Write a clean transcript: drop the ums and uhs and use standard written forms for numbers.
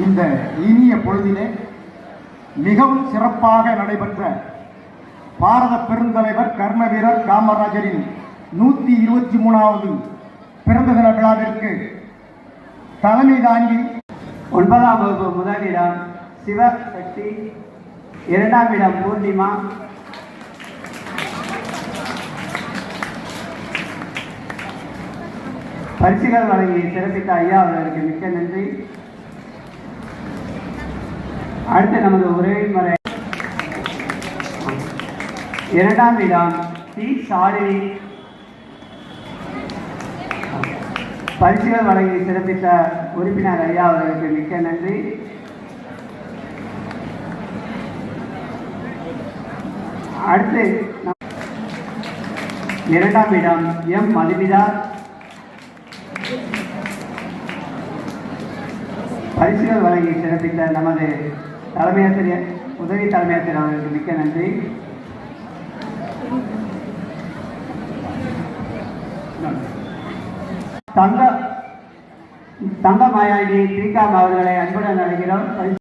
இந்த இனிய பொழுதிலே மிகவும் சிறப்பாக நடைபெற்ற பாரத பெருந்தலைவர் கர்ம வீரர் காமராஜரின் 123வது பிறந்த தின விழாவிற்கு தலைமை தாங்கி 9ஆம் வகுப்பு முதலிடம் சிவசக்தி, 2ஆம் இடம் பூர்ணிமா, பரிசுகள் வழங்கி சிறப்பித்த ஐயா அவர்களுக்கு மிக்க நன்றி. அடுத்து நமது உரைமுறை 2ஆம் இடம் டி சாலினி, பரிசுகள் வழங்கி சிறப்பித்த உறுப்பினர் ஐயா அவர்களுக்கு மிக்க நன்றி. அடுத்து 2ஆம் இடம் எம் மதுமிதா, பரிசுகள் வழங்கி சிறப்பித்த நமது தலைமையாசிரியர் உதவி தலைமையாசிரியர் அவர்களுக்கு மிக்க நன்றி. தங்கமாயாண்டி தீகாம் அவர்களை அன்புடன் அழைக்கிறோம்.